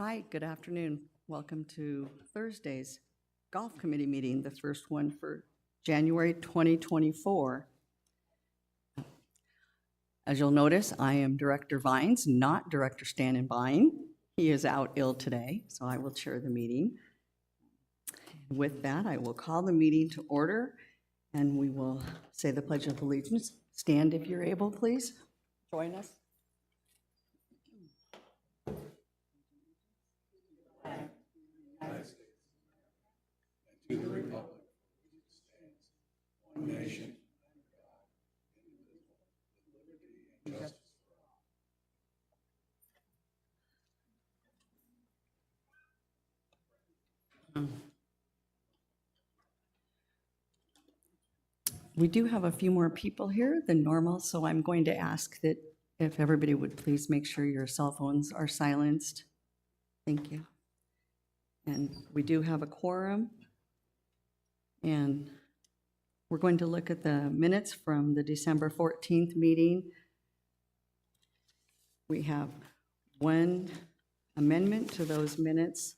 Hi, good afternoon. Welcome to Thursday's Golf Committee meeting, the first one for January 2024. As you'll notice, I am Director Vines, not Director Standenbein. He is out ill today, so I will chair the meeting. With that, I will call the meeting to order, and we will say the Pledge of Allegiance. Stand if you're able, please. Join us. To the republic which stands, one nation, under God, indivisible, with liberty and justice for all. We do have a few more people here than normal, so I'm going to ask that if everybody would please make sure your cell phones are silenced. Thank you. And we do have a quorum. And we're going to look at the minutes from the December 14th meeting. We have one amendment to those minutes.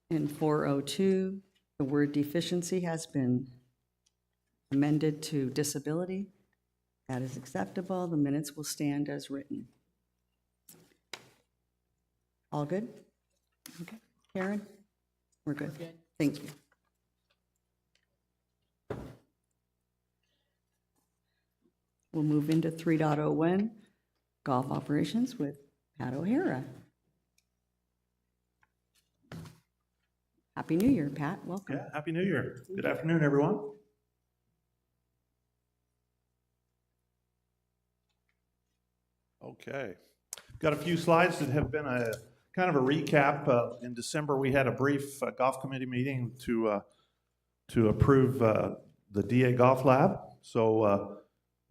In 402, the word deficiency has been amended to disability. That is acceptable. The minutes will stand as written. All good? Okay. Karen? We're good. Thank you. We'll move into 3.01, golf operations with Pat O'Hara. Happy New Year, Pat. Welcome. Yeah, Happy New Year. Good afternoon, everyone. Okay, got a few slides that have been a kind of a recap. In December, we had a brief golf committee meeting to approve the DA Golf Lab. So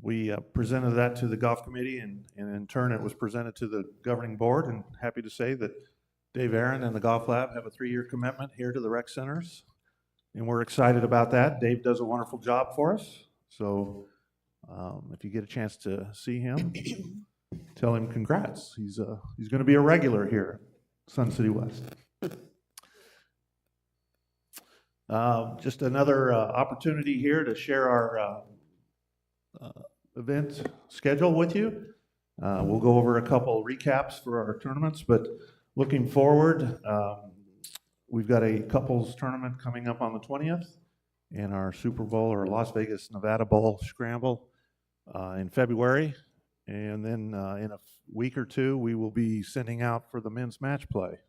we presented that to the golf committee, and in turn, it was presented to the governing board. And happy to say that Dave Aaron and the Golf Lab have a 3-year commitment here to the rec centers, and we're excited about that. Dave does a wonderful job for us. So if you get a chance to see him, tell him congrats. He's going to be a regular here at Sun City West. Just another opportunity here to share our event schedule with you. We'll go over a couple recaps for our tournaments, but looking forward, we've got a couples tournament coming up on the 20th, and our Super Bowl or Las Vegas Nevada Bowl Scramble in February. And then in a week or two, we will be sending out for the men's match play.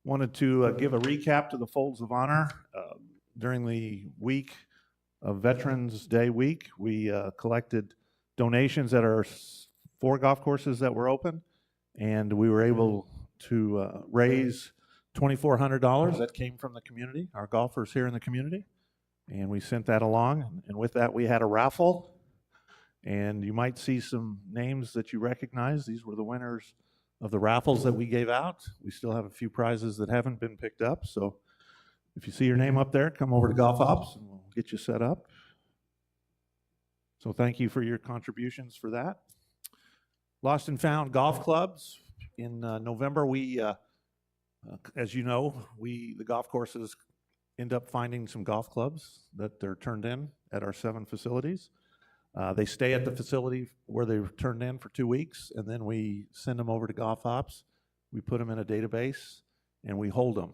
Wanted to give a recap to the Folds of Honor. During the week of Veterans Day week, we collected donations at our 4 golf courses that were open, and we were able to raise $2,400 that came from the community, our golfers here in the community. And we sent that along, and with that we had a raffle, and you might see some names that you recognize. These were the winners of the raffles that we gave out. We still have a few prizes that haven't been picked up, so if you see your name up there, come over to Golf Ops and we'll get you set up. So thank you for your contributions for that. Lost and Found Golf Clubs. In November, we, as you know, the golf courses end up finding some golf clubs that they're turned in at our 7 facilities. They stay at the facility where they were turned in for 2 weeks, and then we send them over to Golf Ops. We put them in a database, and we hold them.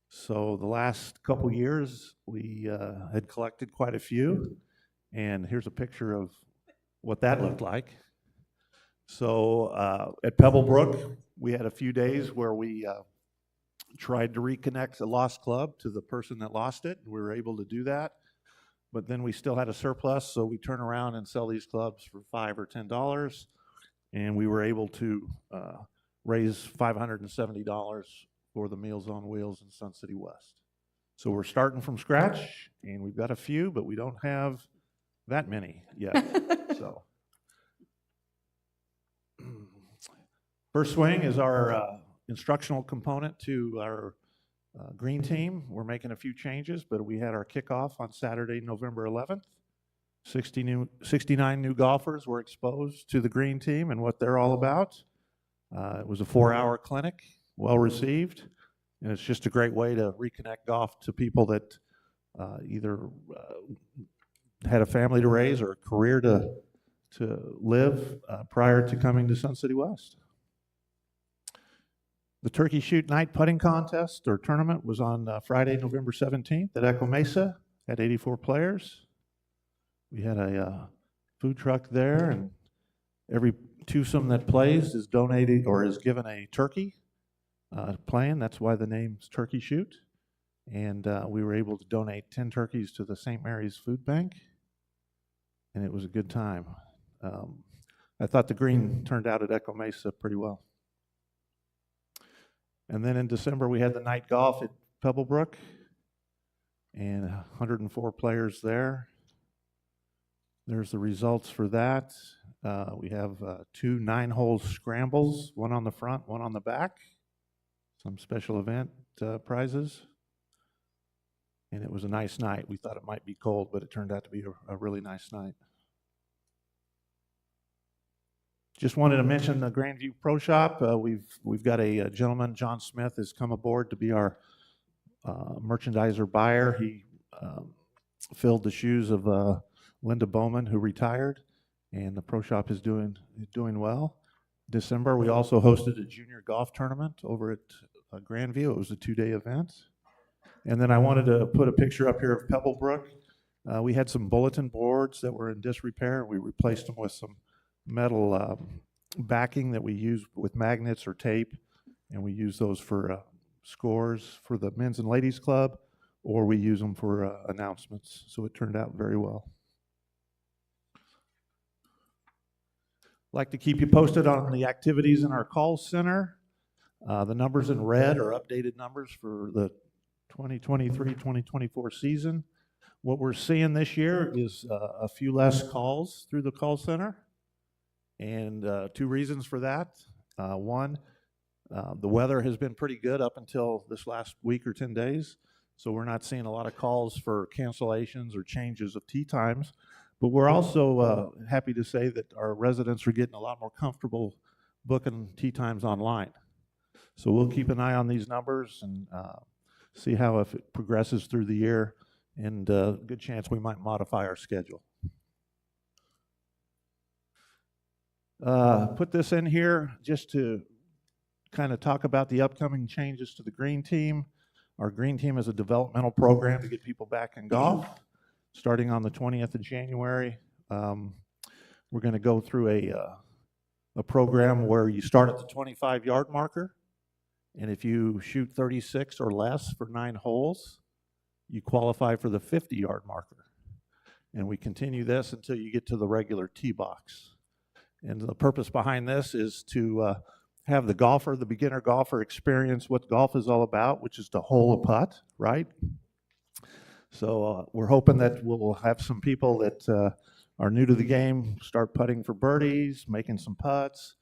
So the last couple years, we had collected quite a few, and here's a picture of what that looked like. So at Pebblebrook, we had a few days where we tried to reconnect a lost club to the person that lost it. We were able to do that, but then we still had a surplus, so we turn around and sell these clubs for $5 or $10, and we were able to raise $570 for the Meals on Wheels in Sun City West. So we're starting from scratch, and we've got a few, but we don't have that many yet. So First Swing is our instructional component to our green team. We're making a few changes, but we had our kickoff on Saturday, November 11th. 69 new golfers were exposed to the green team and what they're all about. It was a 4-hour clinic, well received, and it's just a great way to reconnect golf to people that either had a family to raise or a career to live prior to coming to Sun City West. The Turkey Shoot Night Putting Contest or tournament was on Friday, November 17th at Echo Mesa, had 84 players. We had a food truck there, and every twosome that plays is donated or is given a turkey playing. That's why the name's Turkey Shoot. And we were able to donate 10 turkeys to the St. Mary's Food Bank, and it was a good time. I thought the green turned out at Echo Mesa pretty well. And then in December, we had the night golf at Pebblebrook, and 104 players there. There's the results for that. We have 2 9-hole scrambles, one on the front, one on the back, some special event prizes. And it was a nice night. We thought it might be cold, but it turned out to be a really nice night. Just wanted to mention the Grandview Pro Shop. We've got a gentleman, John Smith, has come aboard to be our merchandiser buyer. He filled the shoes of Linda Bowman, who retired, and the Pro Shop is doing well. December, we also hosted a junior golf tournament over at Grandview. It was a 2-day event. And then I wanted to put a picture up here of Pebblebrook. We had some bulletin boards that were in disrepair, and we replaced them with some metal backing that we use with magnets or tape, and we use those for scores for the men's and ladies club, or we use them for announcements. So it turned out very well. Like to keep you posted on the activities in our call center. The numbers in red are updated numbers for the 2023-2024 season. What we're seeing this year is a few less calls through the call center, and 2 reasons for that. One, the weather has been pretty good up until this last week or 10 days, so we're not seeing a lot of calls for cancellations or changes of tee times, but we're also happy to say that our residents are getting a lot more comfortable booking tee times online. So we'll keep an eye on these numbers and see how if it progresses through the year, and good chance we might modify our schedule. Put this in here just to kind of talk about the upcoming changes to the green team. Our green team is a developmental program to get people back in golf. Starting on the 20th of January, we're going to go through a program where you start at the 25-yard marker, and if you shoot 36 or less for 9 holes, you qualify for the 50-yard marker. And we continue this until you get to the regular tee box. And the purpose behind this is to have the beginner golfer experience what golf is all about, which is to hole a putt, right? So we're hoping that we'll have some people that are new to the game start putting for birdies, making some putts,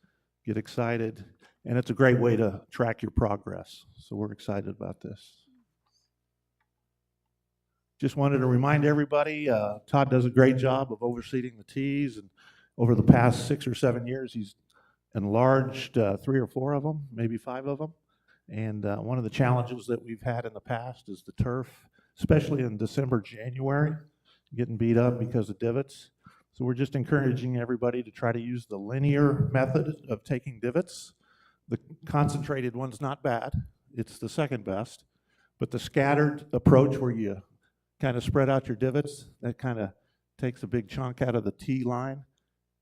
get excited, and it's a great way to track your progress. So we're excited about this. Just wanted to remind everybody, Todd does a great job of overseeing the tees, and over the past 6 or 7 years, he's enlarged 3 or 4 of them, maybe 5 of them. And one of the challenges that we've had in the past is the turf, especially in December, January, getting beat up because of divots. So we're just encouraging everybody to try to use the linear method of taking divots. The concentrated one's not bad. It's the second best. But the scattered approach where you kind of spread out your divots, that kind of takes a big chunk out of the tee line.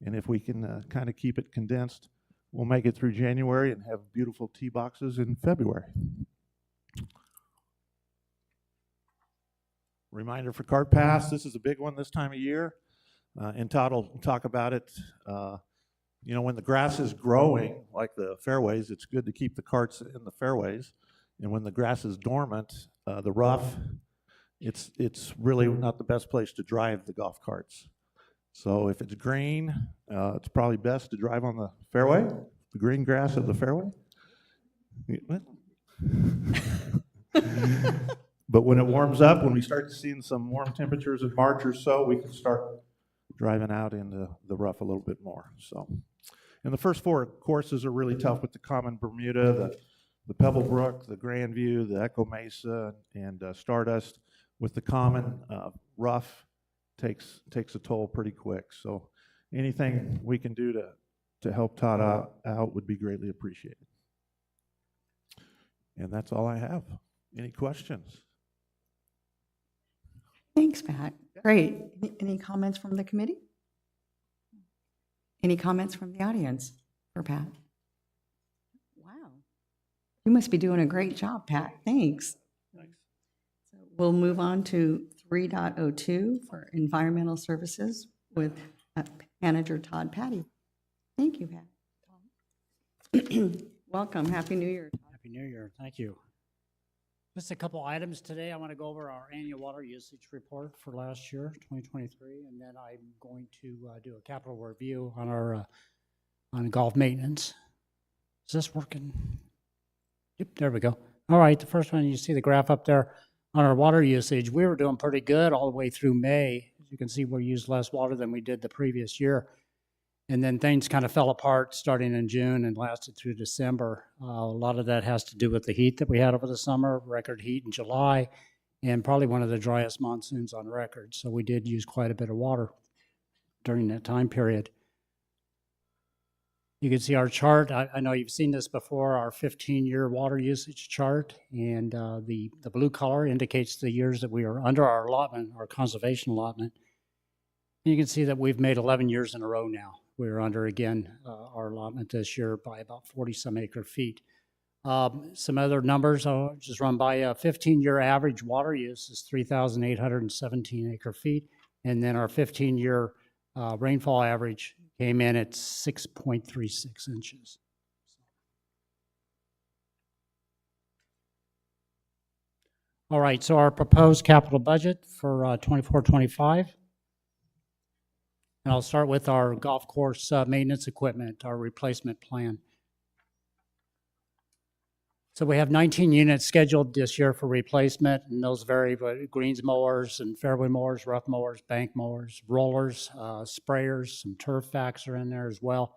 And if we can kind of keep it condensed, we'll make it through January and have beautiful tee boxes in February. Reminder for Cart Pass, this is a big one this time of year. And Todd will talk about it. You know, when the grass is growing, like the fairways, it's good to keep the carts in the fairways. And when the grass is dormant, the rough, it's really not the best place to drive the golf carts. So if it's green, it's probably best to drive on the fairway, the green grass of the fairway. But when it warms up, when we start seeing some warm temperatures in March or so, we can start driving out into the rough a little bit more. So And the first 4 courses are really tough with the Common Bermuda, the Pebble Brook, the Grandview, the Echo Mesa, and Stardust. With the Common, rough takes a toll pretty quick. So anything we can do to help Todd out would be greatly appreciated. And that's all I have. Any questions? Thanks, Pat. Great. Any comments from the committee? Any comments from the audience for Pat? Wow. You must be doing a great job, Pat. Thanks. Thanks. So we'll move on to 3.02 for environmental services with Manager Todd Patty. Thank you, Pat. Welcome. Happy New Year. Happy New Year. Thank you. Just a couple items today. I want to go over our annual water usage report for last year, 2023, and then I'm going to do a capital review on our on golf maintenance. Is this working? Yep, there we go. All right, the first one, you see the graph up there on our water usage. We were doing pretty good all the way through May. As you can see, we used less water than we did the previous year. And then things kind of fell apart starting in June and lasted through December. A lot of that has to do with the heat that we had over the summer, record heat in July, and probably one of the driest monsoons on record. So we did use quite a bit of water during that time period. You can see our chart. I know you've seen this before, our 15-year water usage chart, and the blue color indicates the years that we are under our allotment, our conservation allotment. And you can see that we've made 11 years in a row now. We're under, again, our allotment this year by about 40-some acre feet. Some other numbers I'll just run by. A 15-year average water use is 3,817 acre feet, and then our 15-year rainfall average came in at 6.36 inches. All right, so our proposed capital budget for 24-25. And I'll start with our golf course maintenance equipment, our replacement plan. So we have 19 units scheduled this year for replacement, and those vary, but greens mowers and fairway mowers, rough mowers, bank mowers, rollers, sprayers, some turf vacs are in there as well,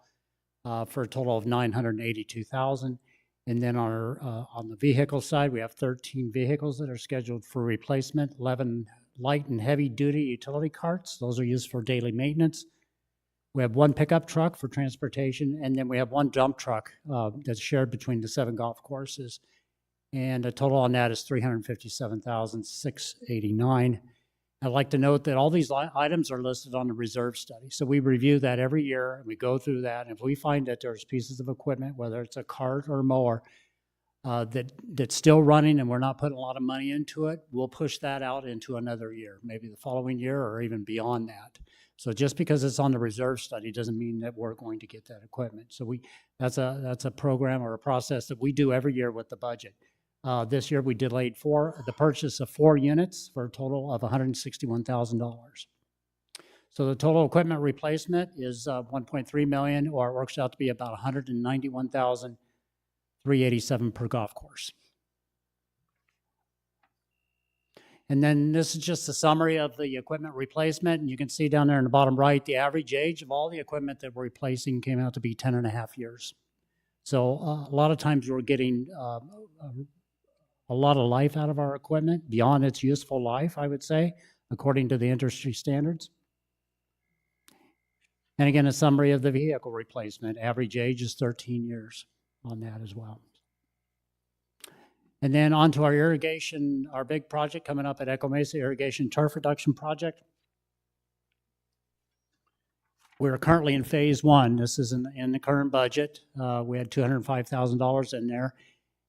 for a total of $982,000. And then on the vehicle side, we have 13 vehicles that are scheduled for replacement, 11 light and heavy duty utility carts. Those are used for daily maintenance. We have 1 pickup truck for transportation, and then we have 1 dump truck that's shared between the 7 golf courses. And the total on that is $357,689. I'd like to note that all these items are listed on the reserve study. So we review that every year, and we go through that. And if we find that there's pieces of equipment, whether it's a cart or a mower, that's still running and we're not putting a lot of money into it, we'll push that out into another year, maybe the following year or even beyond that. So just because it's on the reserve study doesn't mean that we're going to get that equipment. So that's a program or a process that we do every year with the budget. This year we delayed the purchase of 4 units for a total of $161,000. So the total equipment replacement is $1.3 million, or it works out to be about $191,387 per golf course. And then this is just a summary of the equipment replacement. And you can see down there in the bottom right, the average age of all the equipment that we're replacing came out to be 10.5 years. So a lot of times we're getting a lot of life out of our equipment, beyond its useful life, I would say, according to the industry standards. And again, a summary of the vehicle replacement. Average age is 13 years on that as well. And then on to our irrigation, our big project coming up at Echo Mesa, irrigation turf reduction project. We're currently in phase 1. This is in the current budget. We had $205,000 in there.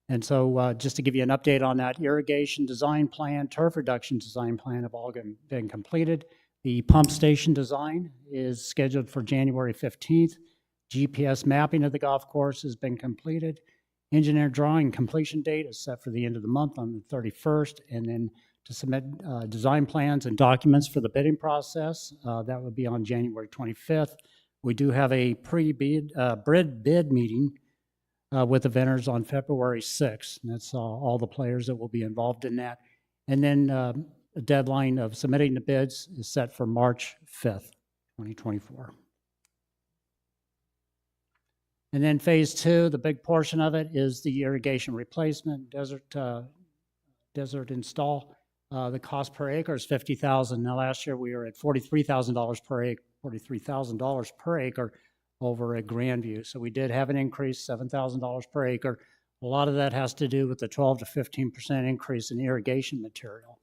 And so just to give you an update on that, irrigation design plan, turf reduction design plan have all been completed. The pump station design is scheduled for January 15th. GPS mapping of the golf course has been completed. Engineer drawing completion date is set for the end of the month on the 31st, and then to submit design plans and documents for the bidding process, that would be on January 25th. We do have a pre-bid bid meeting with the vendors on February 6th, and that's all the players that will be involved in that. And then the deadline of submitting the bids is set for March 5th, 2024. And then phase 2, the big portion of it is the irrigation replacement, desert install. The cost per acre is $50,000. Now, last year we were at $43,000 per acre over at Grandview. So we did have an increase, $7,000 per acre. A lot of that has to do with the 12 to 15% increase in irrigation material.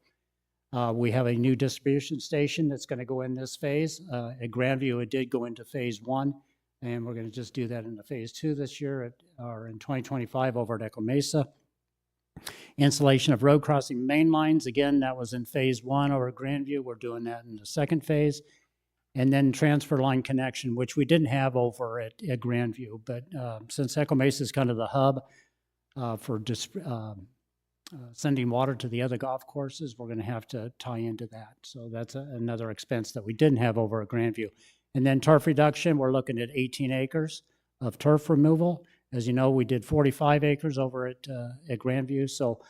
We have a new distribution station that's going to go in this phase. At Grandview, it did go into phase 1, and we're going to just do that into phase 2 this year, or in 2025 over at Echo Mesa. Installation of road crossing main lines, again, that was in phase 1 over at Grandview. We're doing that in the second phase. And then transfer line connection, which we didn't have over at Grandview. But since Echo Mesa is kind of the hub for sending water to the other golf courses, we're going to have to tie into that. So that's another expense that we didn't have over at Grandview. And then turf reduction, we're looking at 18 acres of turf removal. As you know, we did 45 acres over at Grandview, so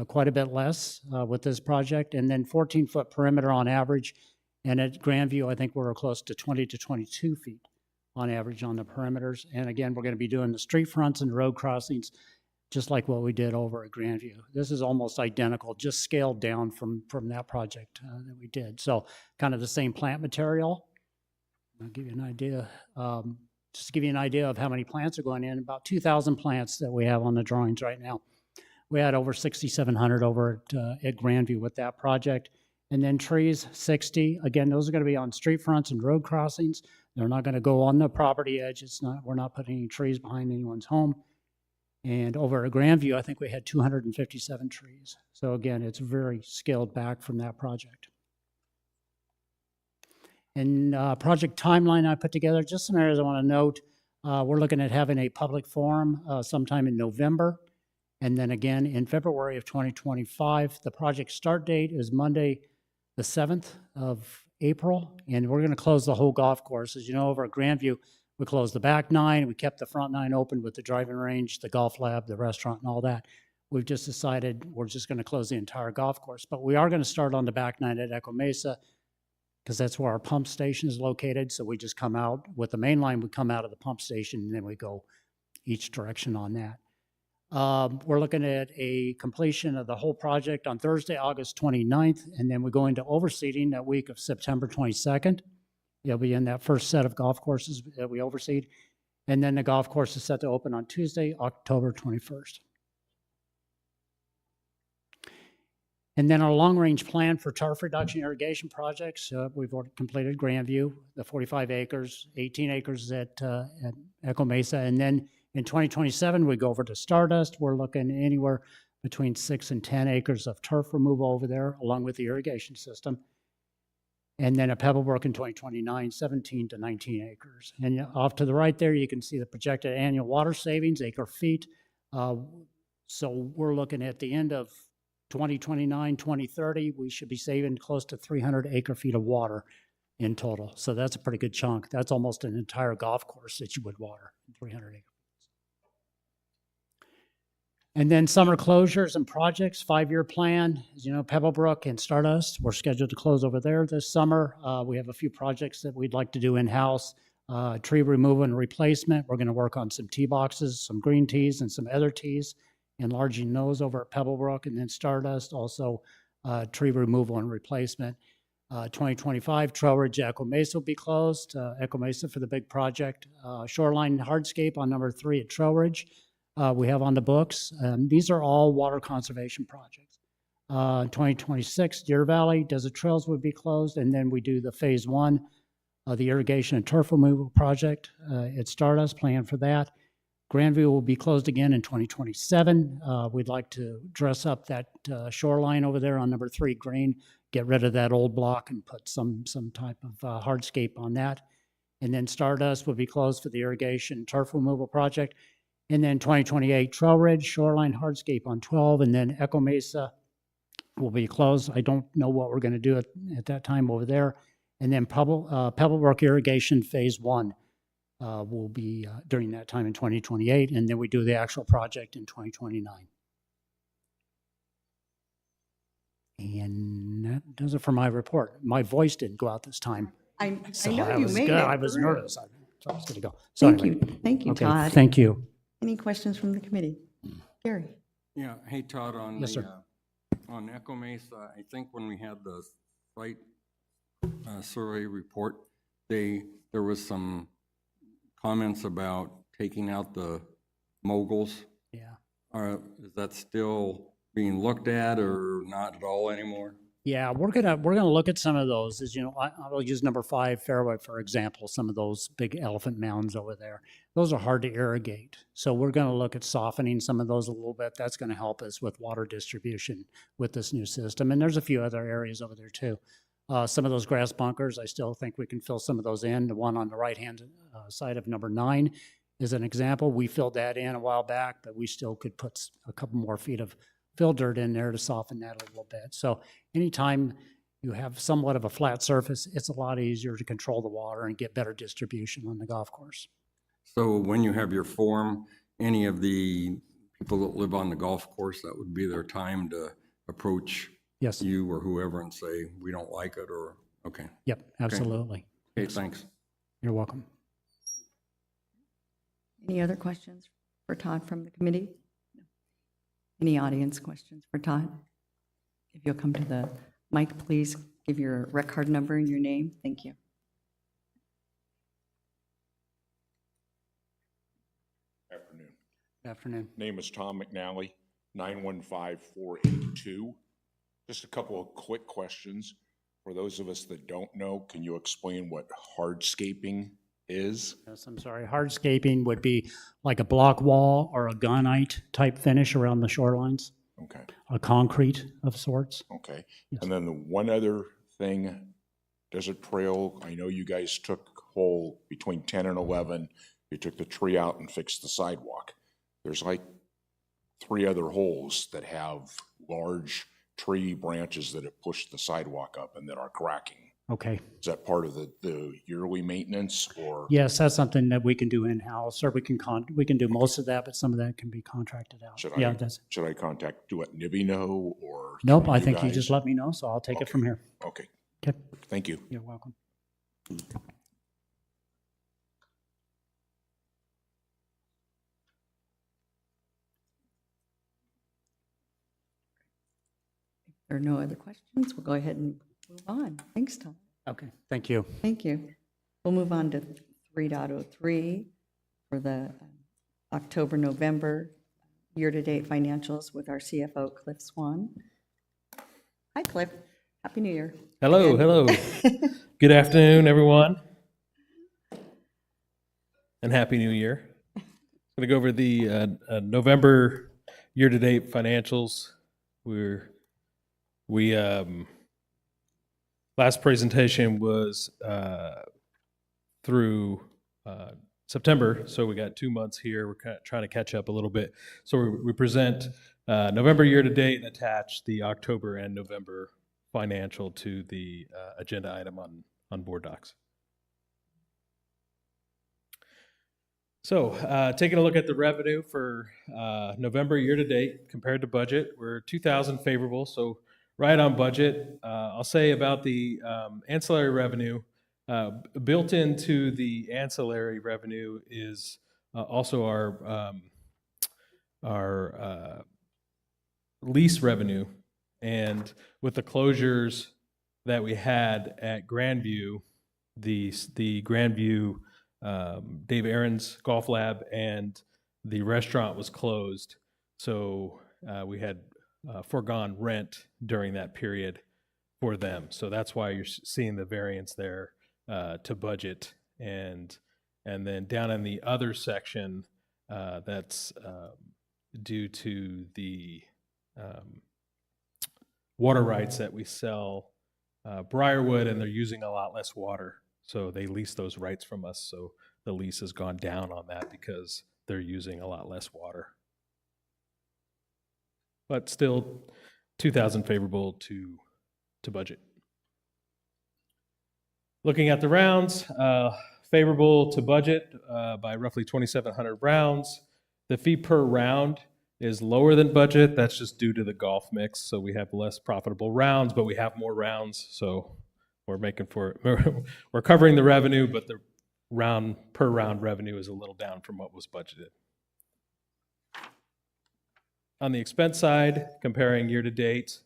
quite a bit less with this project. And then 14-foot perimeter on average. And at Grandview, I think we're close to 20 to 22 feet on average on the perimeters. And again, we're going to be doing the street fronts and road crossings just like what we did over at Grandview. This is almost identical, just scaled down from that project that we did. So kind of the same plant material. I'll give you an idea. Just to give you an idea of how many plants are going in, about 2,000 plants that we have on the drawings right now. We had over 6,700 over at Grandview with that project. And then trees, 60. Again, those are going to be on street fronts and road crossings. They're not going to go on the property edge. We're not putting any trees behind anyone's home. And over at Grandview, I think we had 257 trees. So again, it's very scaled back from that project. And project timeline I put together, just some areas I want to note. We're looking at having a public forum sometime in November. And then again in February of 2025. The project start date is Monday, the 7th of April. And we're going to close the whole golf course. As you know, over at Grandview, we closed the back 9. We kept the front 9 open with the driving range, the golf lab, the restaurant, and all that. We've just decided we're just going to close the entire golf course. But we are going to start on the back 9 at Echo Mesa, because that's where our pump station is located. So we just come out with the main line, we come out of the pump station, and then we go each direction on that. We're looking at a completion of the whole project on Thursday, August 29th, and then we go into overseeding that week of September 22nd. It'll be in that first set of golf courses that we overseed. And then the golf course is set to open on Tuesday, October 21st. And then our long-range plan for turf reduction irrigation projects, we've already completed Grandview, the 45 acres, 18 acres at Echo Mesa. And then in 2027, we go over to Stardust. We're looking anywhere between 6 and 10 acres of turf removal over there, along with the irrigation system. And then at Pebblebrook in 2029, 17 to 19 acres. And off to the right there, you can see the projected annual water savings, acre feet. So we're looking at the end of 2029, 2030, we should be saving close to 300 acre feet of water in total. So that's a pretty good chunk. That's almost an entire golf course that you would water, 300 acre feet. And then summer closures and projects, 5-year plan. As you know, Pebblebrook and Stardust, we're scheduled to close over there this summer. We have a few projects that we'd like to do in-house. Tree removal and replacement. We're going to work on some tee boxes, some green tees, and some other tees, enlarging those over at Pebblebrook. And then Stardust, also tree removal and replacement. 2025, Trail Ridge Echo Mesa will be closed. Echo Mesa for the big project. Shoreline hardscape on number 3 at Trail Ridge. We have on the books. These are all water conservation projects. 2026, Deer Valley Desert Trails would be closed, and then we do the phase 1 of the irrigation and turf removal project at Stardust, plan for that. Grandview will be closed again in 2027. We'd like to dress up that shoreline over there on number 3 green, get rid of that old block and put some type of hardscape on that. And then Stardust will be closed for the irrigation turf removal project. And then 2028, Trail Ridge, shoreline hardscape on 12, and then Echo Mesa will be closed. I don't know what we're going to do at that time over there. And then Pebblebrook irrigation phase 1 will be during that time in 2028, and then we do the actual project in 2029. And that does it for my report. My voice didn't go out this time. I So know I you was made good. it I was through. nervous. So I was going to go. So Thank anyway. you. Thank you, Okay, Todd. thank you. Any questions from the committee? Gary? Yeah, hey Todd, on Yes, the, sir. on Echo Mesa, I think when we had the site survey report, there was some comments about taking out the moguls. Yeah. Is that still being looked at or not at all anymore? Yeah, we're gonna look at some of those. As you know, I will use number 5 fairway for example. Some of those big elephant mounds over there, those are hard to irrigate. So we're gonna look at softening some of those a little bit. That's gonna help us with water distribution with this new system. And there's a few other areas over there too. Some of those grass bunkers, I still think we can fill some of those in. The one on the right hand side of number 9 is an example. We filled that in a while back, but we still could put a couple more feet of fill dirt in there to soften that a little bit. So anytime you have somewhat of a flat surface, it's a lot easier to control the water and get better distribution on the golf course. So when you have your forum, any of the people that live on the golf course, that would be their time to approach Yes. you or whoever and say, we don't like it, or, okay. Yep, absolutely. Okay, thanks. You're welcome. Any other questions for Todd from the committee? Any audience questions for Todd? If you'll come to the mic, please give your rec card number and your name. Thank you. Afternoon. Good afternoon. Name is Tom McNally, 915-482. Just a couple of quick questions. For those of us that don't know, can you explain what hardscaping is? Yes, I'm sorry. Hardscaping would be like a block wall or a gunite type finish around the shorelines, Okay, a concrete of sorts. okay. Yes. And then the one other thing, Desert Trail, I know you guys took hole between 10 and 11. You took the tree out and fixed the sidewalk. There's like 3 other holes that have large tree branches that have pushed the sidewalk up and that are cracking. Okay. Is that part of the yearly maintenance or? Yes, that's something that we can do in-house, or we can do most of that, but some of that can be contracted out. Should Yeah, I, that's, should I do it Nibby know or? nope, through I think you guys? just let me know, so I'll take it from here. Okay, Okay, thank you. you're welcome. If there are no other questions, we'll go ahead and move on. Thanks, Todd. Okay, thank you. Thank you. We'll move on to 3.03 for the October-November year-to-date financials with our CFO, Cliff Swan. Hi, Cliff. Happy New Year. Hello, Again. hello. Good afternoon, everyone. And Happy New Year. I'm going to go over the November year-to-date financials. Last presentation was through September, so we got 2 months here. We're kind of trying to catch up a little bit. So we present November year-to-date and attach the October and November financial to the agenda item on board docs. So taking a look at the revenue for November year-to-date compared to budget, we're 2,000 favorable, so right on budget. I'll say about the ancillary revenue, built into the ancillary revenue is also our lease revenue. And with the closures that we had at Grandview, the Grandview Dave Aaron's golf lab and the restaurant was closed. So we had foregone rent during that period for them. So that's why you're seeing the variance there to budget. And then down in the other section, that's due to the water rights that we sell Briarwood, and they're using a lot less water. So they lease those rights from us. So the lease has gone down on that because they're using a lot less water. But still 2,000 favorable to budget. Looking at the rounds, favorable to budget by roughly 2,700 rounds. The fee per round is lower than budget. That's just due to the golf mix. So we have less profitable rounds, but we have more rounds. So we're making for it. We're covering the revenue, but per round revenue is a little down from what was budgeted. On the expense side, comparing year to date,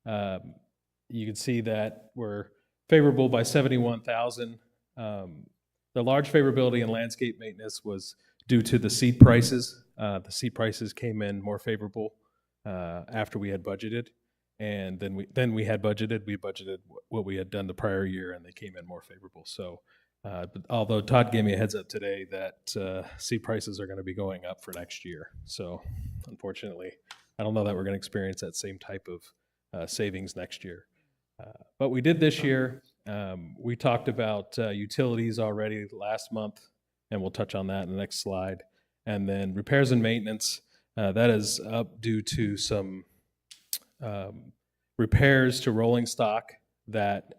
you can see that we're favorable by 71,000. The large favorability in landscape maintenance was due to the seed prices. The seed prices came in more favorable after we had budgeted, and then we budgeted what we had done the prior year, and they came in more favorable. So, but although Todd gave me a heads up today that seed prices are going to be going up for next year, so unfortunately, I don't know that we're going to experience that same type of savings next year. But we did this year. We talked about utilities already last month, and we'll touch on that in the next slide. And then repairs and maintenance, that is up due to some repairs to rolling stock that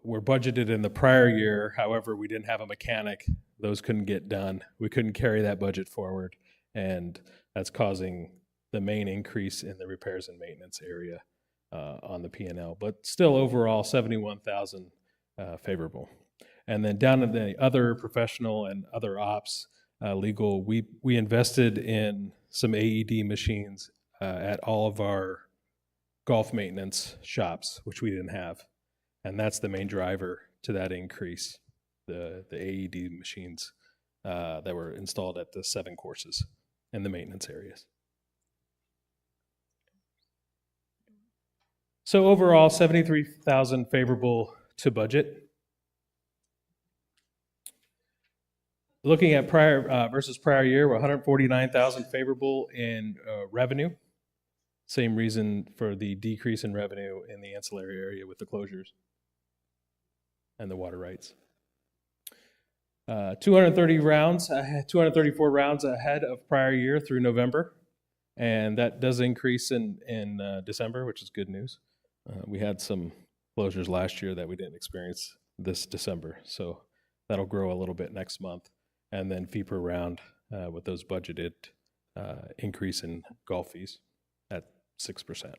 were budgeted in the prior year. However, we didn't have a mechanic. Those couldn't get done. We couldn't carry that budget forward, and that's causing the main increase in the repairs and maintenance area on the P&L, but still overall 71,000 favorable. And then down in the other professional and other ops, legal, we invested in some AED machines at all of our golf maintenance shops, which we didn't have. And that's the main driver to that increase, the AED machines that were installed at the 7 courses in the maintenance areas. So overall, 73,000 favorable to budget. Looking at prior versus prior year, we're 149,000 favorable in revenue. Same reason for the decrease in revenue in the ancillary area with the closures and the water rights. 234 rounds ahead of prior year through November, and that does increase in December, which is good news. We had some closures last year that we didn't experience this December, so that'll grow a little bit next month. And then fee per round with those budgeted increase in golf fees at 6%.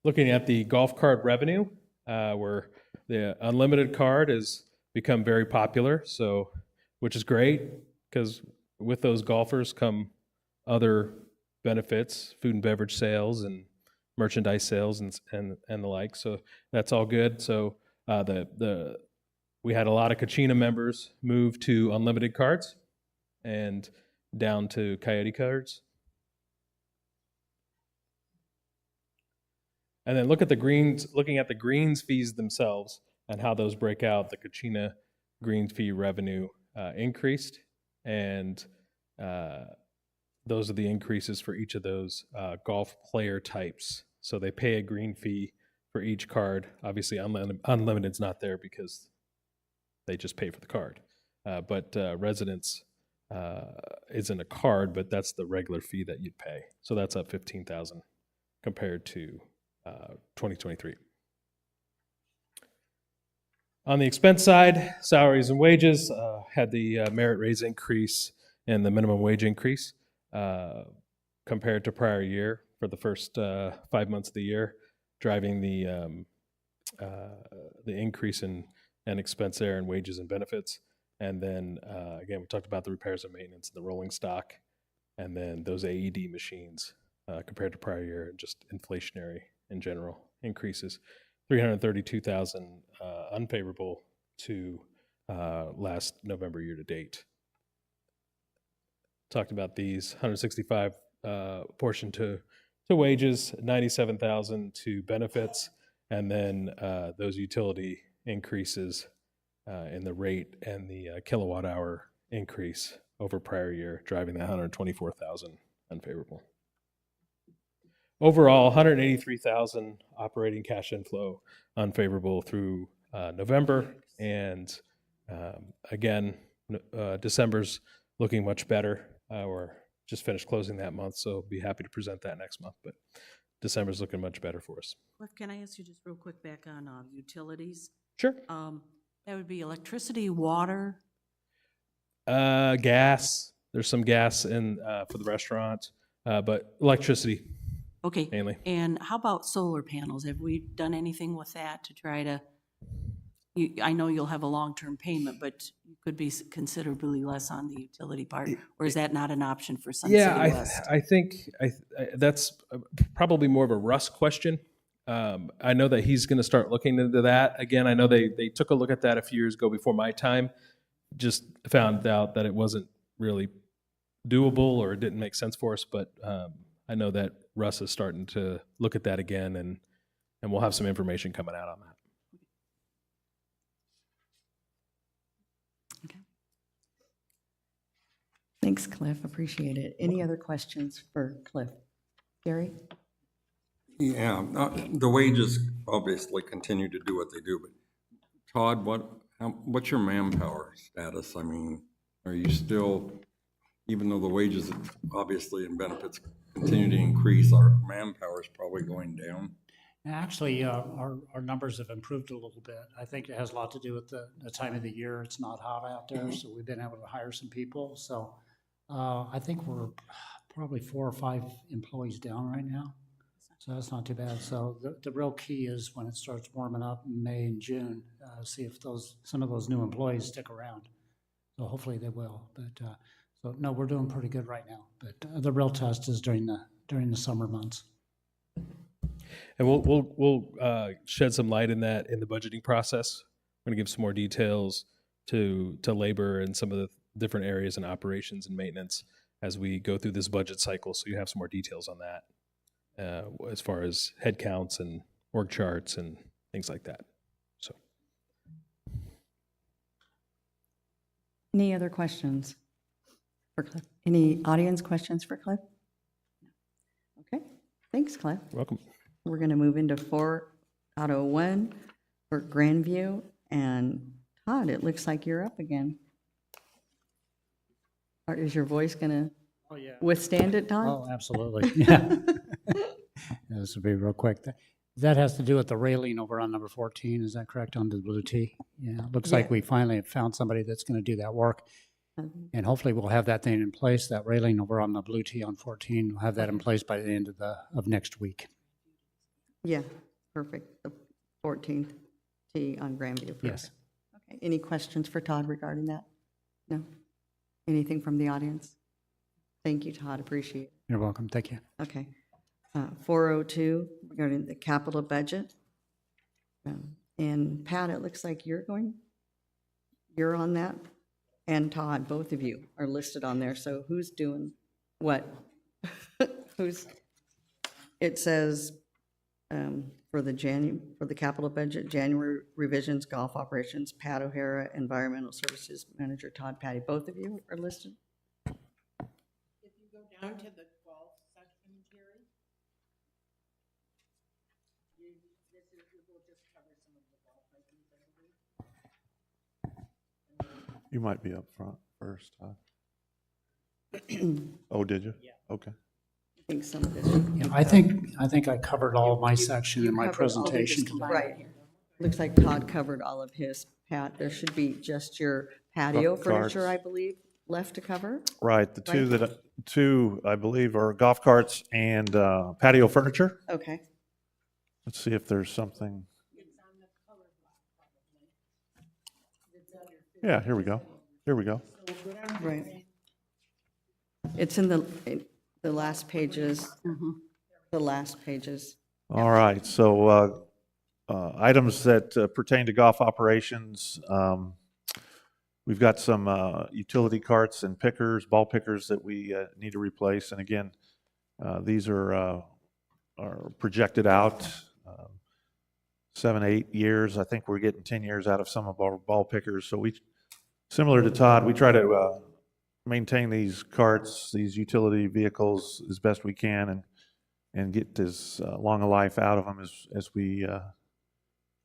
Looking at the golf cart revenue, where the unlimited card has become very popular, so which is great because with those golfers come other benefits, food and beverage sales and merchandise sales and the like. So that's all good. So we had a lot of Kachina members move to unlimited cards and down to Coyote cards. And then looking at the greens fees themselves and how those break out. The Kachina greens fee revenue increased, and those are the increases for each of those golf player types. So they pay a green fee for each card. Obviously, unlimited's not there because they just pay for the card. But residence isn't a card, but that's the regular fee that you'd pay. So that's up 15,000 compared to 2023. On the expense side, salaries and wages had the merit raise increase and the minimum wage increase compared to prior year for the first 5 months of the year, driving the increase in expense there and wages and benefits. And then again, we talked about the repairs and maintenance, the rolling stock, and then those AED machines compared to prior year, and just inflationary in general increases. 332,000 unfavorable to last November year to date. Talked about these 165 portion to wages, 97,000 to benefits, and then those utility increases in the rate and the kilowatt hour increase over prior year, driving that 124,000 unfavorable. Overall, 183,000 operating cash inflow unfavorable through November, and again, December's looking much better. We're just finished closing that month, so be happy to present that next month, but December's looking much better for us. Cliff, can I ask you just real quick back on utilities? Sure. That would be electricity, water. Gas. There's some gas in for the restaurant, but electricity. Okay. Mainly. And how about solar panels? Have we done anything with that to try to I know you'll have a long-term payment, but you could be considerably less on the utility part, or is that not an option for Sun City Yeah, West? I think that's probably more of a Russ question. I know that he's going to start looking into that. Again, I know they took a look at that a few years ago before my time, just found out that it wasn't really doable or it didn't make sense for us. But I know that Russ is starting to look at that again, and we'll have some information coming out on that. Thanks, Cliff. Appreciate it. Any other questions for Cliff? Gary? Yeah, the wages obviously continue to do what they do, but Todd, what's your manpower status? I mean, are you still, even though the wages obviously and benefits continue to increase, our manpower is probably going down? Actually, our numbers have improved a little bit. I think it has a lot to do with the time of the year. It's not hot out there, so we've been able to hire some people. So I think we're probably 4 or 5 employees down right now. So that's not too bad. So the real key is when it starts warming up in May and June, see if some of those new employees stick around. So hopefully they will. But so no, we're doing pretty good right now. But the real test is during the summer months. And we'll shed some light in that in the budgeting process. We're going to give some more details to labor and some of the different areas and operations and maintenance as we go through this budget cycle. So you have some more details on that as far as head counts and org charts and things like that. So, Any other questions for Cliff? Any audience questions for Cliff? Okay, thanks, Cliff. you're welcome. We're going to move into 4.01 for Grandview. And Todd, it looks like you're up again. Is your voice going to withstand it, Todd? Oh, absolutely. Yeah. This will be real quick. That has to do with the railing over on number 14. Is that correct, on the blue tee? Yeah, it looks like we finally have found somebody that's going to do that work. And hopefully we'll have that thing in place, that railing over on the blue tee on 14. We'll have that in place by the end of next week. Yeah, perfect. The 14th tee on Grandview. Perfect. Yes. Okay, any questions for Todd regarding that? No? Anything from the audience? Thank you, Todd, appreciate it. You're welcome. Thank you. Okay. 402 regarding the capital budget. And Pat, it looks like you're on that. And Todd, both of you are listed on there. So who's doing what? It says for the capital budget, January revisions, golf operations, Pat O'Hara, environmental services manager, Todd Patty. Both of you are listed? If you go down to the golf section, Jerry, it will just cover some of the golf items, I believe. You might be up front first, Todd. Oh, did you? Yeah. Okay. I think some of this. Yeah, I think I covered all of my section in my covered all of this presentation. combined. Right. Looks like Todd covered all of his. Pat, there should be just your patio Golf furniture, I carts. believe, left to cover. Right, the two I believe are golf carts and patio furniture. Okay. Let's see if there's something. Yeah, here we go. Here we go. Right. It's in the last pages. The last pages. All right, so items that pertain to golf operations. We've got some utility carts and pickers, ball pickers that we need to replace. And again, these are projected out 7, 8 years. I think we're getting 10 years out of some of our ball pickers. So similar to Todd, we try to maintain these carts, these utility vehicles as best we can and get as long a life out of them as we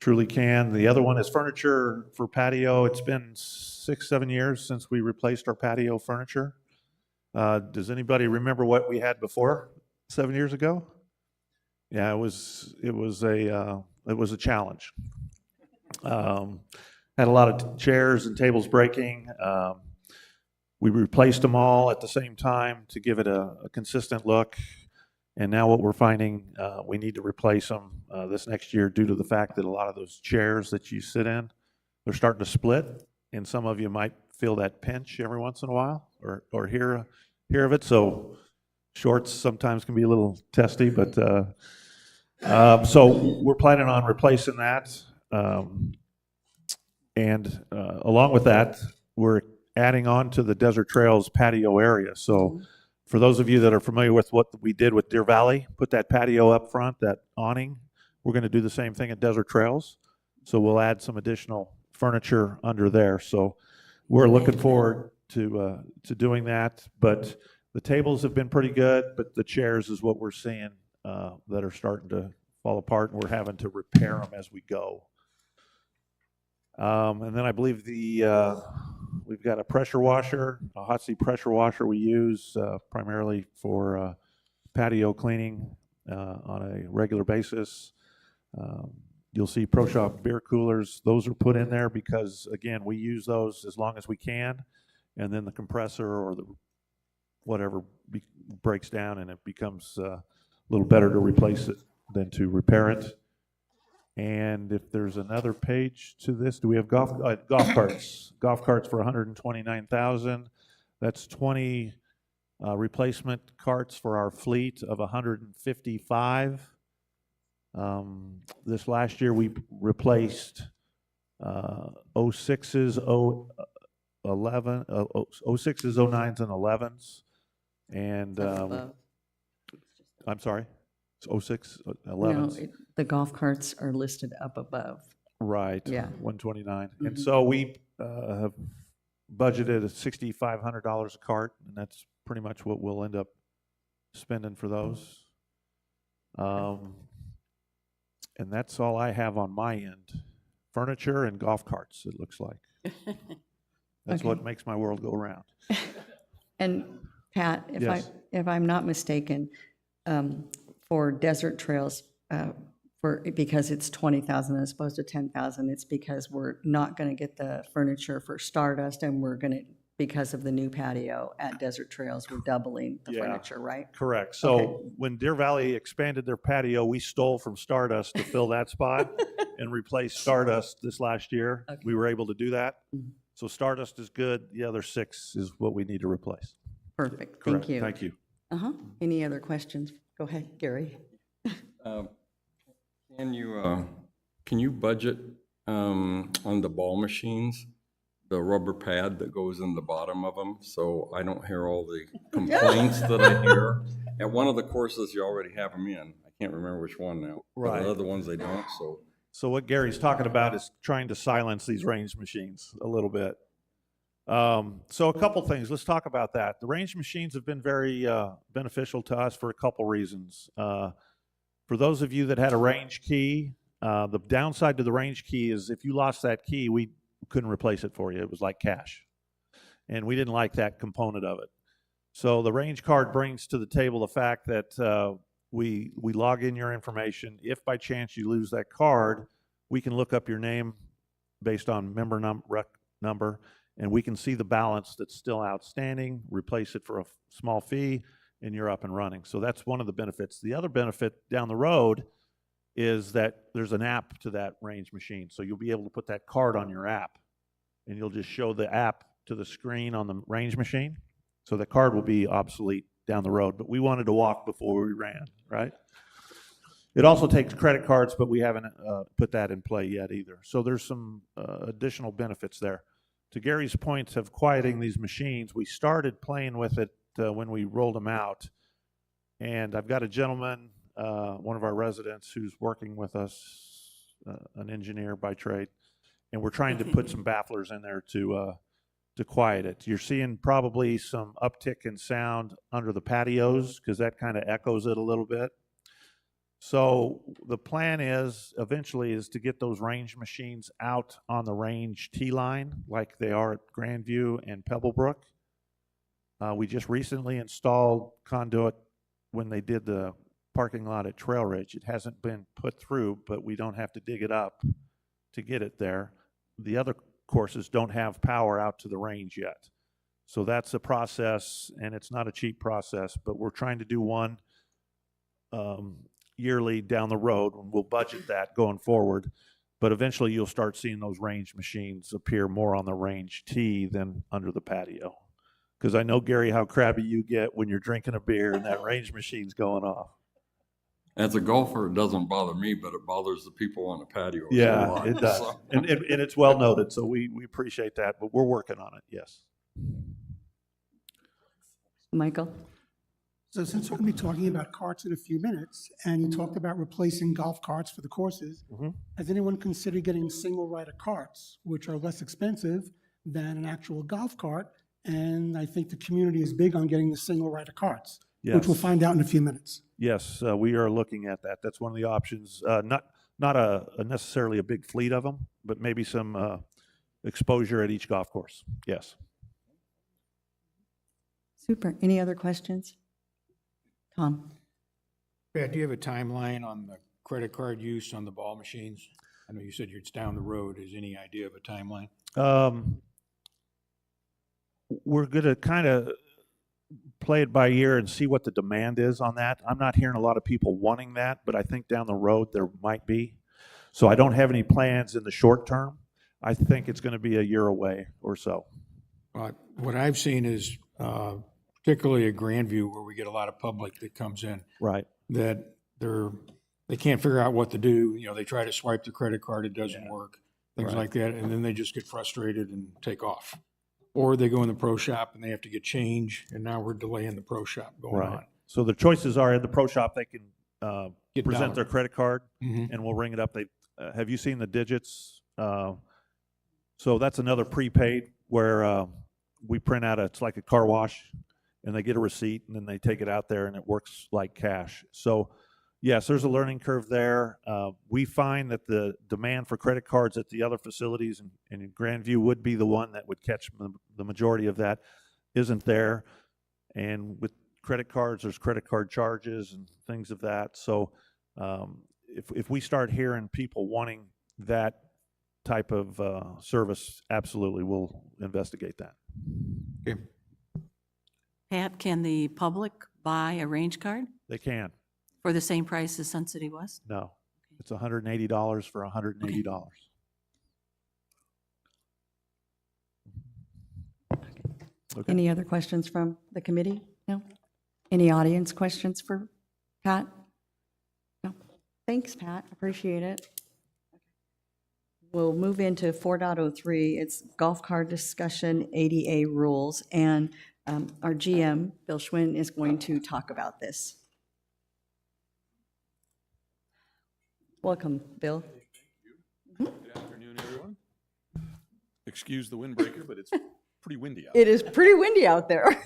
truly can. The other one is furniture for patio. It's been 6, 7 years since we replaced our patio furniture. Does anybody remember what we had before 7 years ago? Yeah, it was a challenge. Had a lot of chairs and tables breaking. We replaced them all at the same time to give it a consistent look. And now what we're finding, we need to replace them this next year due to the fact that a lot of those chairs that you sit in they're starting to split, and some of you might feel that pinch every once in a while, or hear of it. So shorts sometimes can be a little testy, but so we're planning on replacing that. And along with that, we're adding on to the Desert Trails patio area. So for those of you that are familiar with what we did with Deer Valley, put that patio up front, that awning, we're going to do the same thing at Desert Trails. So we'll add some additional furniture under there. So we're looking forward to doing that. But the tables have been pretty good, but the chairs is what we're seeing that are starting to fall apart, and we're having to repair them as we go. And then I believe we've got a pressure washer, a hot seat pressure washer we use primarily for patio cleaning on a regular basis. You'll see Pro Shop beer coolers. Those are put in there because, again, we use those as long as we can, and then the compressor or the whatever breaks down, and it becomes a little better to replace it than to repair it. And if there's another page to this, do we have golf carts? Golf carts for $129,000. That's 20 replacement carts for our fleet of 155. This last year we replaced 06s, 06s, 09s, and 11s. And I'm sorry, 06, 11s. No, the golf carts are listed up above. Right. Yeah. 129. And so we have budgeted $6,500 a cart, and that's pretty much what we'll end up spending for those. And that's all I have on my end. Furniture and golf carts, it looks like. That's Okay. what makes my world go round. And Pat, Yes. if I'm not mistaken, for Desert Trails, because it's 20,000 as opposed to 10,000, it's because we're not going to get the furniture for Stardust, and we're going to, because of the new patio at Desert Trails, we're doubling the Yeah. furniture, right? Correct. So Okay. when Deer Valley expanded their patio, we stole from Stardust to fill that spot and replace Stardust this last year. Okay. We were able to do that. Mhm. So Stardust is good. The other 6 is what we need to replace. Perfect, Correct. thank you. Thank you. Any other questions? Go ahead, Gary. Can you budget on the ball machines, the rubber pad that goes in the bottom of them, so I don't hear all the complaints that I hear? At one of the courses, you already have them in. I can't remember which one now. But Right. the other ones, they don't, so. So what Gary's talking about is trying to silence these range machines a little bit. So a couple things. Let's talk about that. The range machines have been very beneficial to us for a couple reasons. For those of you that had a range key, the downside to the range key is if you lost that key, we couldn't replace it for you. It was like cash. And we didn't like that component of it. So the range card brings to the table the fact that we log in your information. If by chance you lose that card, we can look up your name based on member number, and we can see the balance that's still outstanding, replace it for a small fee, and you're up and running. So that's one of the benefits. The other benefit down the road is that there's an app to that range machine. So you'll be able to put that card on your app, and you'll just show the app to the screen on the range machine. So the card will be obsolete down the road, but we wanted to walk before we ran, right? It also takes credit cards, but we haven't put that in play yet either. So there's some additional benefits there. To Gary's point of quieting these machines, we started playing with it when we rolled them out. And I've got a gentleman, one of our residents, who's working with us, an engineer by trade, and we're trying to put some bafflers in there to quiet it. You're seeing probably some uptick in sound under the patios because that kind of echoes it a little bit. So the plan is eventually is to get those range machines out on the range T line like they are at Grandview and Pebblebrook. We just recently installed conduit when they did the parking lot at Trail Ridge. It hasn't been put through, but we don't have to dig it up to get it there. The other courses don't have power out to the range yet. So that's a process, and it's not a cheap process, but we're trying to do one yearly down the road, and we'll budget that going forward. But eventually you'll start seeing those range machines appear more on the range tee than under the patio. Because I know, Gary, how crabby you get when you're drinking a beer and that range machine's going off. As a golfer, it doesn't bother me, but it bothers the people on the patio. Yeah, it does. So- And it's well noted, so we appreciate that, but we're working on it, yes. Michael? So since we're going to be talking about carts in a few minutes, and you talked about replacing golf carts for the courses, has anyone considered getting single rider carts, which are less expensive than an actual golf cart? And I think the community is big on getting the single rider carts, which we'll Yes. find out in a few minutes. Yes, we are looking at that. That's one of the options. Not a necessarily a big fleet of them, but maybe some exposure at each golf course. Yes. Super. Any other questions? Tom? Pat, do you have a timeline on the credit card use on the ball machines? I know you said it's down the road. Is any idea of a timeline? We're going to kind of play it by ear and see what the demand is on that. I'm not hearing a lot of people wanting that, but I think down the road there might be. So I don't have any plans in the short term. I think it's going to be a year away or so. What I've seen is, particularly at Grandview, where we get a lot of public that comes in, Right. that they can't figure out what to do. You know, they try to swipe the credit card, it doesn't work, things Right. like that, and then they just get frustrated and take off. Or they go in the pro shop and they have to get change, and now we're delaying the pro shop going on. Right. So the choices are in the pro shop, they can Get present down. their credit card Mhm. and we'll ring it up. Have you seen the digits? So that's another prepaid where we print out it's like a car wash and they get a receipt and then they take it out there and it works like cash. So yes, there's a learning curve there. We find that the demand for credit cards at the other facilities and Grandview would be the one that would catch the majority of that isn't there. And with credit cards, there's credit card charges and things of that. So if we start hearing people wanting that type of service, absolutely, we'll investigate that. Okay. Pat, can the public buy a range card They can. for the same price as Sun City West? No, it's $180 for $180. Okay. Any other questions from the committee? No? Any audience questions for Pat? No? Thanks, Pat. Appreciate it. We'll move into 4.03. It's golf cart discussion, ADA rules, and our GM, Bill Schwinn, is going to talk about this. Welcome, Bill. Good afternoon, everyone. Excuse the windbreaker, but it's pretty windy out. It is pretty windy out there.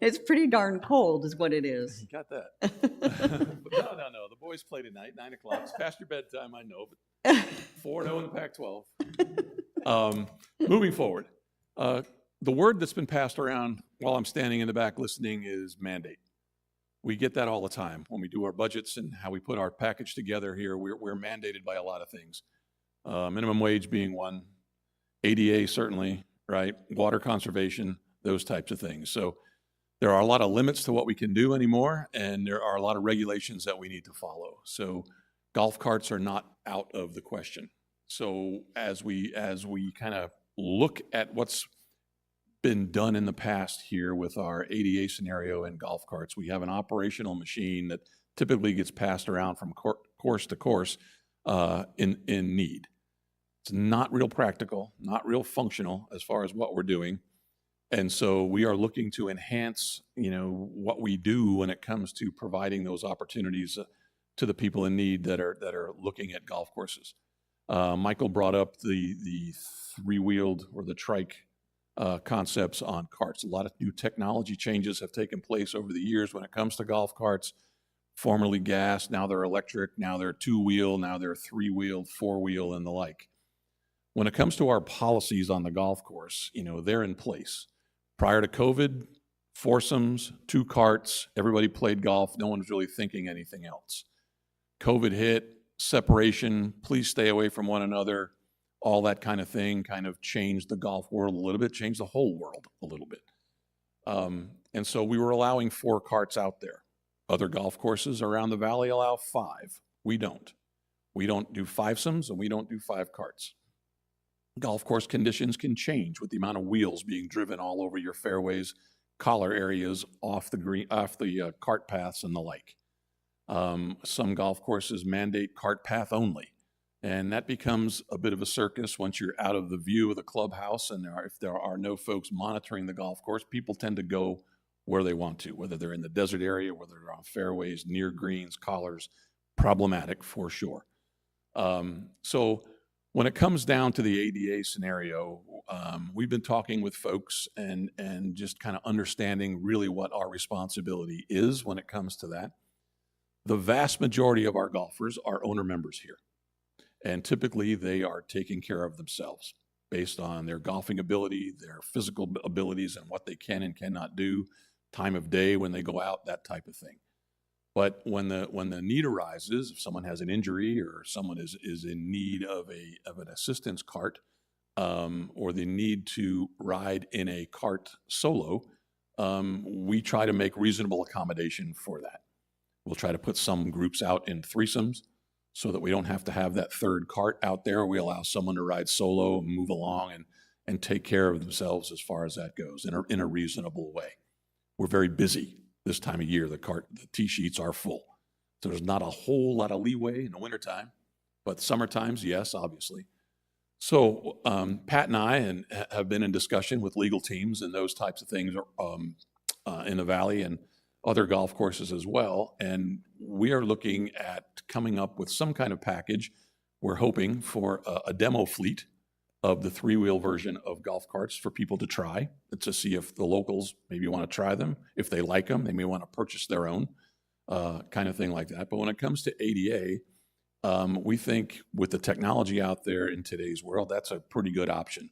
It's pretty darn cold is what it is. You got that? But no. The boys play tonight, 9 o'clock. It's past your bedtime, I know, but 4-0 in the Pac-12. Moving forward, the word that's been passed around while I'm standing in the back listening is mandate. We get that all the time when we do our budgets and how we put our package together here. We're mandated by a lot of things. Minimum wage being one, ADA certainly, right? Water conservation, those types of things. So there are a lot of limits to what we can do anymore, and there are a lot of regulations that we need to follow. So golf carts are not out of the question. So as we kind of look at what's been done in the past here with our ADA scenario and golf carts, we have an operational machine that typically gets passed around from course to course in need. It's not real practical, not real functional as far as what we're doing. And so we are looking to enhance, what we do when it comes to providing those opportunities to the people in need that are looking at golf courses. Michael brought up the three-wheeled or the trike concepts on carts. A lot of new technology changes have taken place over the years when it comes to golf carts. Formerly gas, now they're electric, now they're two-wheel, now they're three-wheeled, four-wheel, and the like. When it comes to our policies on the golf course, they're in place. Prior to COVID, foursomes, 2 carts, everybody played golf. No one was really thinking anything else. COVID hit, separation, please stay away from one another, all that kind of thing kind of changed the golf world a little bit, changed the whole world a little bit. And so we were allowing 4 carts out there. Other golf courses around the valley allow 5. We don't. We don't do fivesomes and we don't do five carts. Golf course conditions can change with the amount of wheels being driven all over your fairways, collar areas, off the cart paths and the like. Some golf courses mandate cart path only, and that becomes a bit of a circus once you're out of the view of the clubhouse. And if there are no folks monitoring the golf course, people tend to go where they want to, whether they're in the desert area, whether they're on fairways, near greens, collars. Problematic for sure. So when it comes down to the ADA scenario, we've been talking with folks and just kind of understanding really what our responsibility is when it comes to that. The vast majority of our golfers are owner members here, and typically they are taking care of themselves based on their golfing ability, their physical abilities, and what they can and cannot do, time of day when they go out, that type of thing. But when the need arises, if someone has an injury or someone is in need of an assistance cart, or the need to ride in a cart solo, we try to make reasonable accommodation for that. We'll try to put some groups out in threesomes so that we don't have to have that third cart out there. We allow someone to ride solo and move along and take care of themselves as far as that goes in a reasonable way. We're very busy this time of year. The tee sheets are full. So there's not a whole lot of leeway in the wintertime, but summer times, yes, obviously. So Pat and I have been in discussion with legal teams and those types of things in the Valley and other golf courses as well. And we are looking at coming up with some kind of package. We're hoping for a demo fleet of the three-wheel version of golf carts for people to try, to see if the locals maybe want to try them. If they like them, they may want to purchase their own, kind of thing like that. But when it comes to ADA, we think with the technology out there in today's world, that's a pretty good option.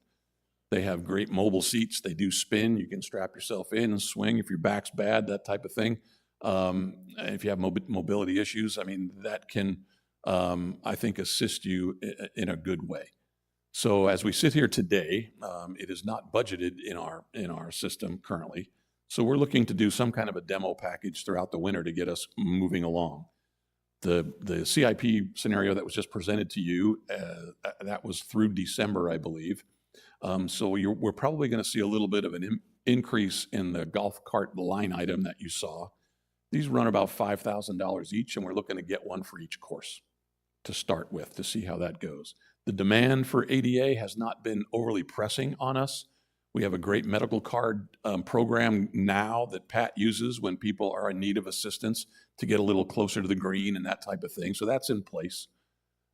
They have great mobile seats. They do spin. You can strap yourself in and swing if your back's bad, that type of thing. If you have mobility issues, I mean, that can, I think, assist you in a good way. So as we sit here today, it is not budgeted in our system currently. So we're looking to do some kind of a demo package throughout the winter to get us moving along. The CIP scenario that was just presented to you, that was through December, I believe. So we're probably going to see a little bit of an increase in the golf cart line item that you saw. These run about $5,000 each, and we're looking to get one for each course to start with to see how that goes. The demand for ADA has not been overly pressing on us. We have a great medical card program now that Pat uses when people are in need of assistance to get a little closer to the green and that type of thing. So that's in place.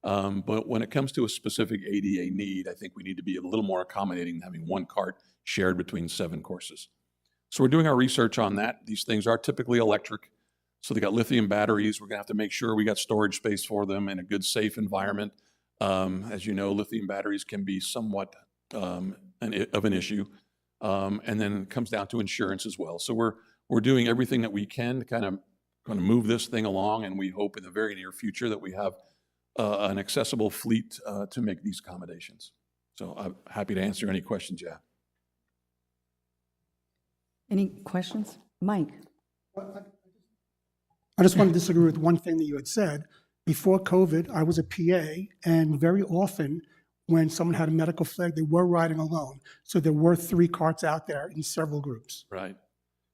But when it comes to a specific ADA need, I think we need to be a little more accommodating than having one cart shared between 7 courses. So we're doing our research on that. These things are typically electric. So they got lithium batteries. We're gonna have to make sure we got storage space for them in a good, safe environment. As you know, lithium batteries can be somewhat of an issue. And then it comes down to insurance as well. So we're doing everything that we can to kind of move this thing along, and we hope in the very near future that we have an accessible fleet to make these accommodations. So I'm happy to answer any questions you have. Any questions? Mike? I just want to disagree with one thing that you had said. Before COVID, I was a PA, and very often when someone had a medical flag, they were riding alone. So there were 3 carts out there in several groups. Right.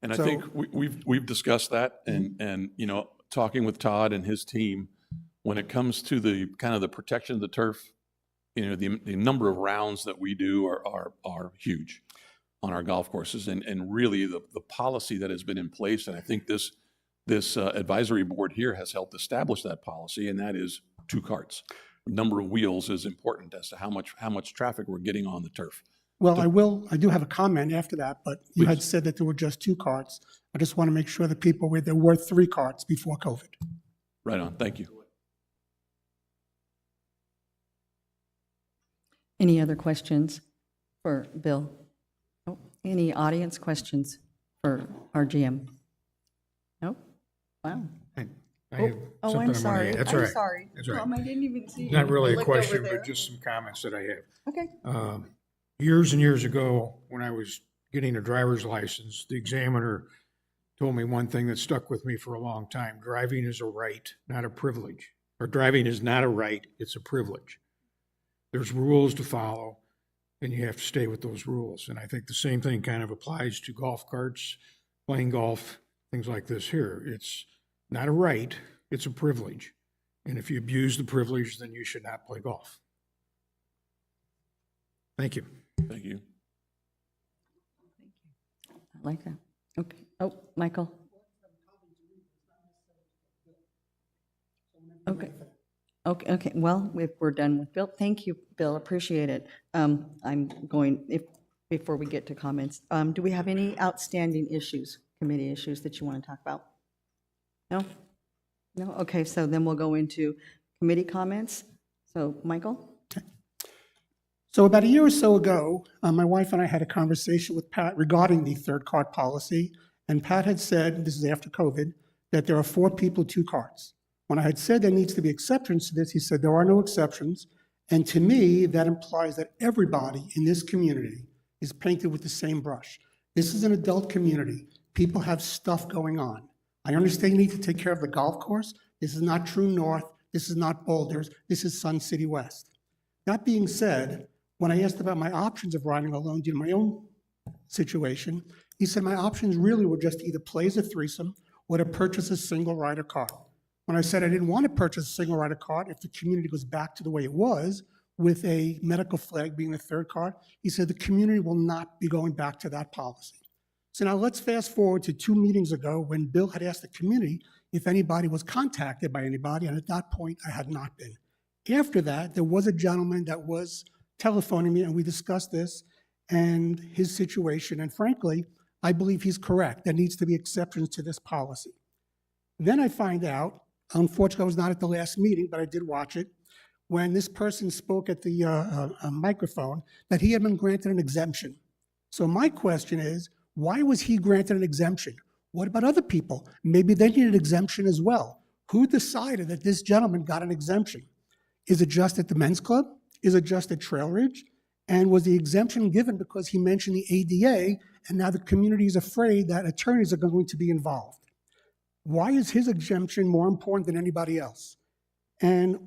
And I think we've discussed that, and you know, talking with Todd and his team, when it comes to the kind of the protection of the turf, you know, the number of rounds that we do are huge on our golf courses, and really the policy that has been in place, and I think this advisory board here has helped establish that policy, and that is 2 carts. The number of wheels is important as to how much traffic we're getting on the turf. Well, I do have a comment after that, but you had said that there were just 2 carts. I just want to make sure that people were, there were 3 carts before COVID. Right on, thank you. Any other questions for Bill? Oh, any audience questions for our GM? No? Wow. I have Oh, something I I'm wanna sorry. add. That's I'm all right. sorry. That's all right. I didn't even see. Not really I a looked over question, there. but just some comments that I have. Okay. Years and years ago, when I was getting a driver's license, the examiner told me one thing that stuck with me for a long time. Driving is a right, not a privilege. or driving is not a right, it's a privilege. There's rules to follow, and you have to stay with those rules. And I think the same thing kind of applies to golf carts, playing golf, things like this here. It's not a right, it's a privilege. And if you abuse the privilege, then you should not play golf. Thank you. Thank you. I like that. Okay. Oh, Michael. Okay. Okay. Well, if we're done with Bill, thank you, Bill. Appreciate it. I'm going, before we get to comments, do we have any outstanding issues, committee issues that you want to talk about? No? No? Okay, so then we'll go into committee comments. So, Michael? So about a year or so ago, my wife and I had a conversation with Pat regarding the third cart policy, and Pat had said, this is after COVID, that there are 4 people, 2 carts. When I had said there needs to be exceptions to this, he said there are no exceptions, and to me, that implies that everybody in this community is painted with the same brush. This is an adult community. People have stuff going on. I understand you need to take care of the golf course. This is not True North. This is not Boulders. This is Sun City West. That being said, when I asked about my options of riding alone due to my own situation, he said my options really were just to either play as a threesome or to purchase a single rider cart. When I said I didn't want to purchase a single rider cart if the community goes back to the way it was, with a medical flag being the third cart, he said the community will not be going back to that policy. So now let's fast forward to 2 meetings ago when Bill had asked the community if anybody was contacted by anybody, and at that point I had not been. After that, there was a gentleman that was telephoning me, and we discussed this and his situation. And frankly, I believe he's correct. There needs to be exceptions to this policy. Then I find out, unfortunately, I was not at the last meeting, but I did watch it, when this person spoke at the microphone, that he had been granted an exemption. So my question is, why was he granted an exemption? What about other people? Maybe they need an exemption as well. Who decided that this gentleman got an exemption? Is it just at the men's club? Is it just at Trail Ridge? And was the exemption given because he mentioned the ADA, and now the community is afraid that attorneys are going to be involved? Why is his exemption more important than anybody else? And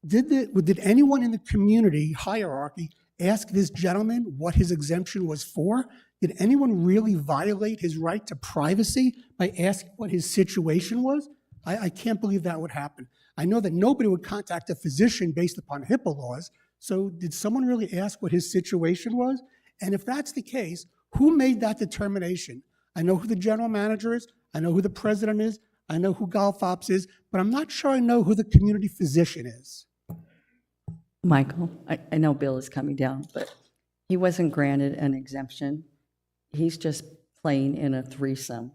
did anyone in the community hierarchy ask this gentleman what his exemption was for? Did anyone really violate his right to privacy by asking what his situation was? I can't believe that would happen. I know that nobody would contact a physician based upon HIPAA laws, so did someone really ask what his situation was? And if that's the case, who made that determination? I know who the general manager is, I know who the president is, I know who Golf Ops is, but I'm not sure I know who the community physician is. Michael, I know Bill is coming down, but he wasn't granted an exemption. He's just playing in a threesome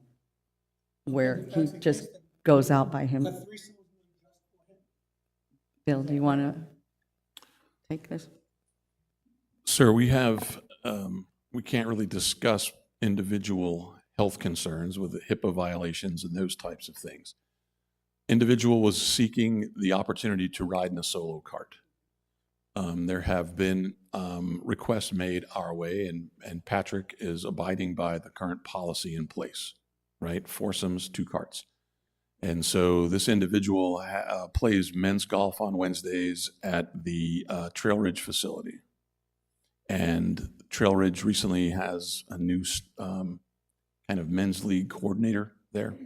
where he just goes out by him. Bill, do you want to take this? Sir, we have, we can't really discuss individual health concerns with the HIPAA violations and those types of things. Individual was seeking the opportunity to ride in a solo cart. There have been requests made our way, and Patrick is abiding by the current policy in place, right? Foursomes, 2 carts. And so this individual plays men's golf on Wednesdays at the Trail Ridge facility. And Trail Ridge recently has a new kind of men's league coordinator there,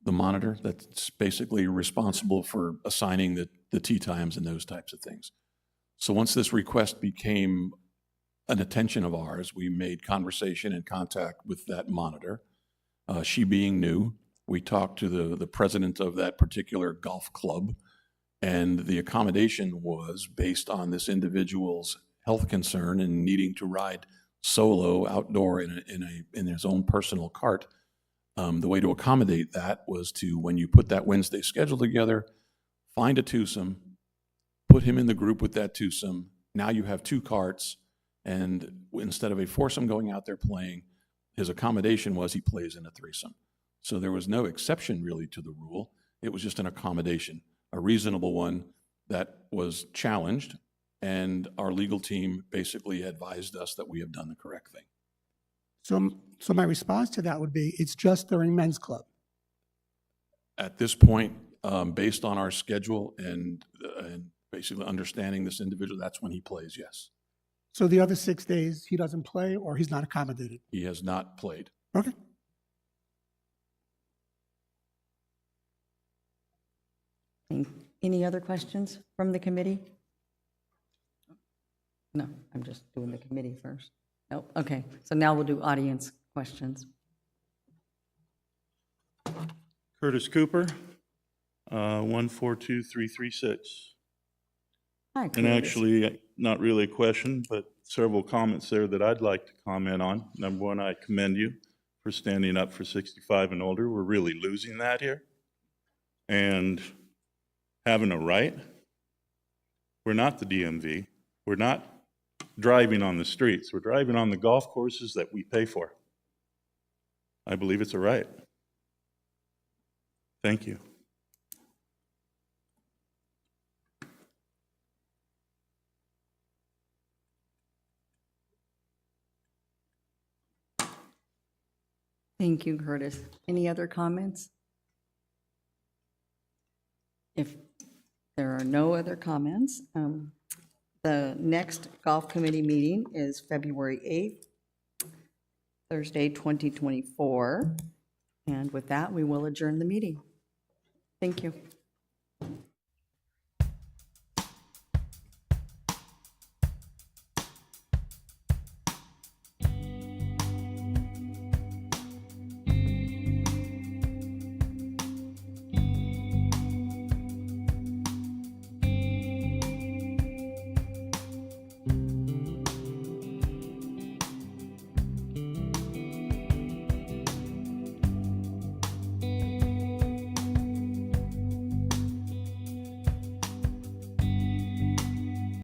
the monitor that's basically responsible for assigning the tee times and those types of things. So once this request became an attention of ours, we made conversation and contact with that monitor. She being new, we talked to the president of that particular golf club, and the accommodation was based on this individual's health concern and needing to ride solo outdoor in his own personal cart. The way to accommodate that was to, when you put that Wednesday schedule together, find a twosome, put him in the group with that twosome. Now you have 2 carts, and instead of a foursome going out there playing, his accommodation was he plays in a threesome. So there was no exception really to the rule. It was just an accommodation, a reasonable one that was challenged, and our legal team basically advised us that we have done the correct thing. So my response to that would be, it's just during men's club. At this point, based on our schedule and basically understanding this individual, that's when he plays, yes. So the other 6 days, he doesn't play or he's not accommodated? He has not played. Okay. Any other questions from the committee? No, I'm just doing the committee first. Nope, okay. So now we'll do audience questions. Curtis Cooper, 142336. Hi, And Curtis. actually, not really a question, but several comments there that I'd like to comment on. Number one, I commend you for standing up for 65 and older. We're really losing that here. And having a right. We're not the DMV. We're not driving on the streets. We're driving on the golf courses that we pay for. I believe it's a right. Thank you. Thank you, Curtis. Any other comments? If there are no other comments, the next golf committee meeting is February 8th, Thursday, 2024. And with that, we will adjourn the meeting. Thank you.